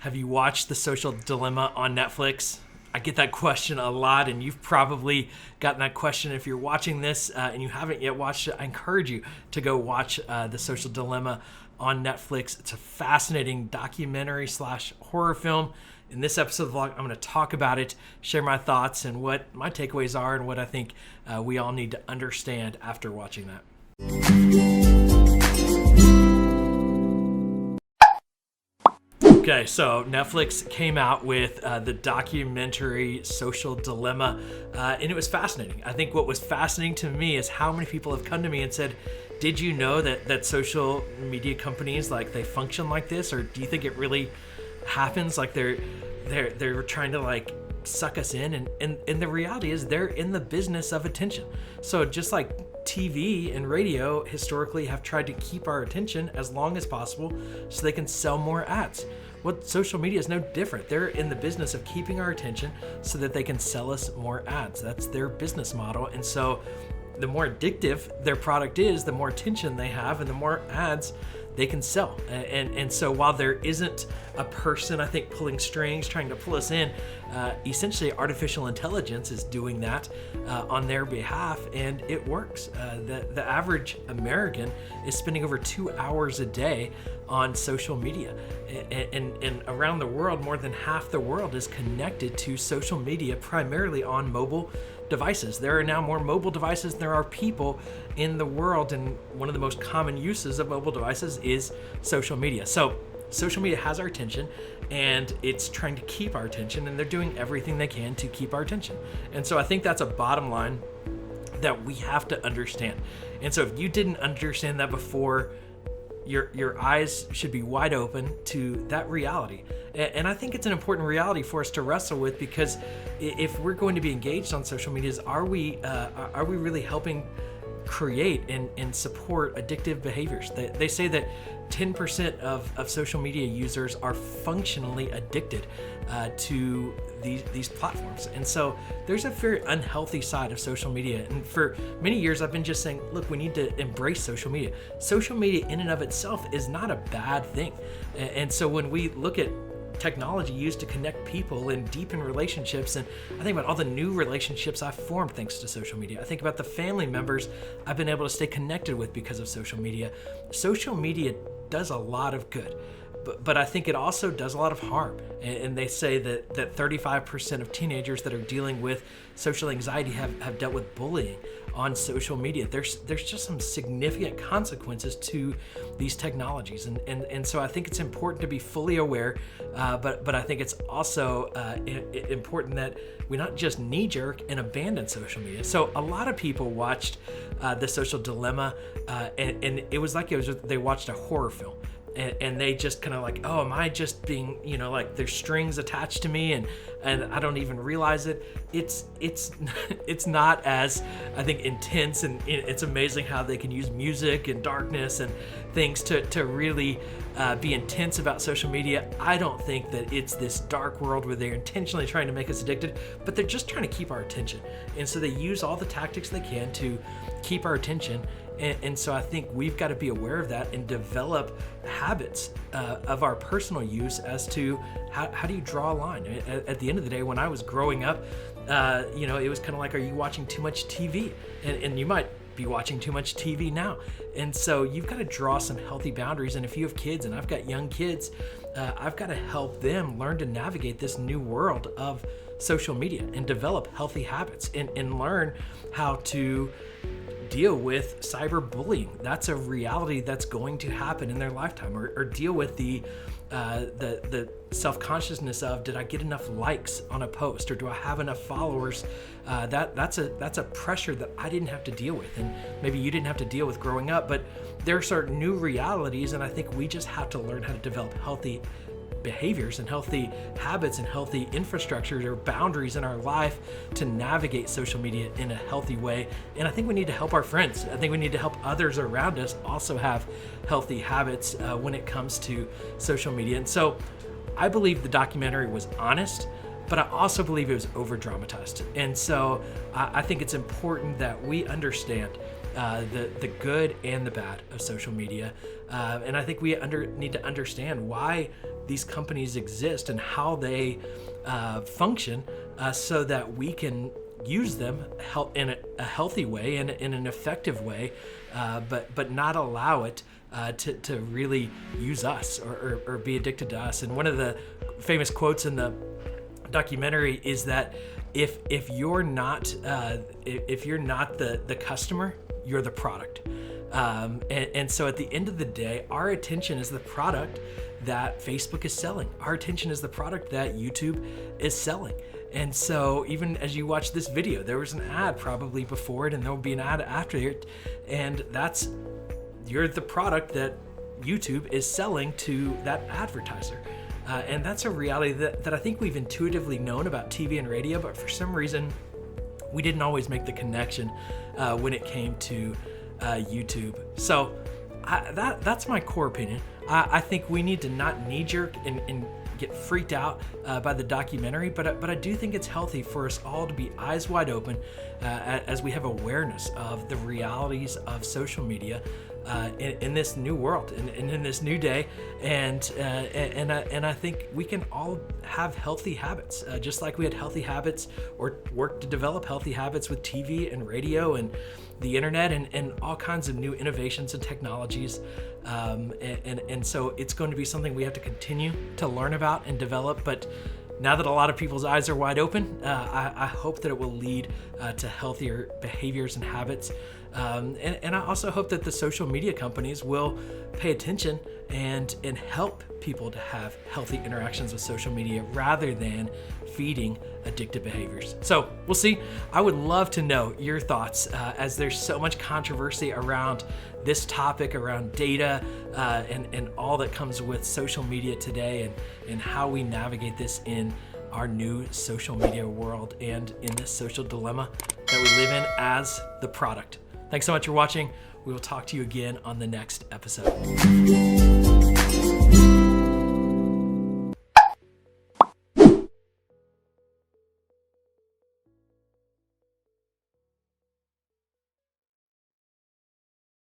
Have you watched The Social Dilemma on Netflix? I get that question a lot, and you've probably gotten that question. If you're watching this and you haven't yet watched it, I encourage you to go watch The Social Dilemma on Netflix. It's a fascinating documentary slash horror film. In this episode of the vlog, I'm going to talk about it, share my thoughts and what my takeaways are and what I think we all need to understand after watching that. Okay, so Netflix came out with the documentary Social Dilemma, and it was fascinating. I think what was fascinating to me is how many people have come to me and said, did you know that social media companies, like, they function like this? Or do you think it really happens? Like they're trying to like suck us in, and the reality is they're in the business of attention. So just like TV and radio historically have tried to keep our attention as long as possible so they can sell more ads. What social media is no different. They're in the business of keeping our attention so that they can sell us more ads. That's their business model. And so the more addictive their product is, the more attention they have and the more ads they can sell. And so while there isn't a person, I think, pulling strings, trying to pull us in, essentially artificial intelligence is doing that on their behalf, and it works. The average American is spending over 2 hours a day on social media. And around the world, more than half the world is connected to social media, primarily on mobile devices. There are now more mobile devices than there are people in the world, and one of the most common uses of mobile devices is social media. So social media has our attention, and it's trying to keep our attention, and they're doing everything they can to keep our attention. And so I think that's a bottom line that we have to understand. And so if you didn't understand that before, your eyes should be wide open to that reality. And I think it's an important reality for us to wrestle with, because if we're going to be engaged on social media, are we really helping create and support addictive behaviors? They say that 10% of social media users are functionally addicted to these platforms. And so there's a very unhealthy side of social media. And for many years, I've been just saying, look, we need to embrace social media. Social media in and of itself is not a bad thing. And so when we look at technology used to connect people and deepen relationships, and I think about all the new relationships I've formed thanks to social media. I think about the family members I've been able to stay connected with because of social media. Social media does a lot of good, but I think it also does a lot of harm. And they say that 35% of teenagers that are dealing with social anxiety have dealt with bullying on social media. There's just some significant consequences to these technologies. And so I think it's important to be fully aware, but I think it's also important that we not just knee-jerk and abandon social media. So a lot of people watched The Social Dilemma, and it was like they watched a horror film. And they just kind of like, oh, am I just being, like there's strings attached to me and I don't even realize it. It's not as, I think, intense, and it's amazing how they can use music and darkness and things to really be intense about social media. I don't think that it's this dark world where they're intentionally trying to make us addicted, but they're just trying to keep our attention. And so they use all the tactics they can to keep our attention. And so I think we've got to be aware of that and develop habits of our personal use as to how do you draw a line. At the end of the day, when I was growing up, it was kind of like, are you watching too much TV? And you might be watching too much TV now. And so you've got to draw some healthy boundaries. And if you have kids, and I've got young kids, I've got to help them learn to navigate this new world of social media and develop healthy habits and learn how to deal with cyberbullying. That's a reality that's going to happen in their lifetime, or deal with the self-consciousness of, did I get enough likes on a post, or do I have enough followers? That's a pressure that I didn't have to deal with, and maybe you didn't have to deal with growing up, but there are certain new realities, and I think we just have to learn how to develop healthy behaviors and healthy habits and healthy infrastructures or boundaries in our life to navigate social media in a healthy way. And I think we need to help our friends. I think we need to help others around us also have healthy habits when it comes to social media. And so I believe the documentary was honest, but I also believe it was over dramatized. And so I think it's important that we understand the good and the bad of social media. And I think we need to understand why these companies exist and how they function, so that we can use them in a healthy way and in an effective way, but not allow it to really use us or be addicted to us. And one of the famous quotes in the documentary is that if you're not the customer, you're the product. And so at the end of the day, our attention is the product that Facebook is selling. Our attention is the product that YouTube is selling. And so even as you watch this video, there was an ad probably before it, and there will be an ad after it. And you're the product that YouTube is selling to that advertiser. And that's a reality that I think we've intuitively known about TV and radio, but for some reason, we didn't always make the connection when it came to YouTube. So that's my core opinion. I think we need to not knee-jerk and get freaked out by the documentary, but I do think it's healthy for us all to be eyes wide open as we have awareness of the realities of social media in this new world and in this new day, and I think we can all have healthy habits, just like we had healthy habits or work to develop healthy habits with TV and radio and the internet and all kinds of new innovations and technologies, and so it's going to be something we have to continue to learn about and develop. But now that a lot of people's eyes are wide open, I hope that it will lead to healthier behaviors and habits. And I also hope that the social media companies will pay attention and help people to have healthy interactions with social media rather than feeding addictive behaviors. So we'll see. I would love to know your thoughts as there's so much controversy around this topic, around data and all that comes with social media today, and how we navigate this in our new social media world and in this social dilemma that we live in as the product. Thanks so much for watching. We will talk to you again on the next episode.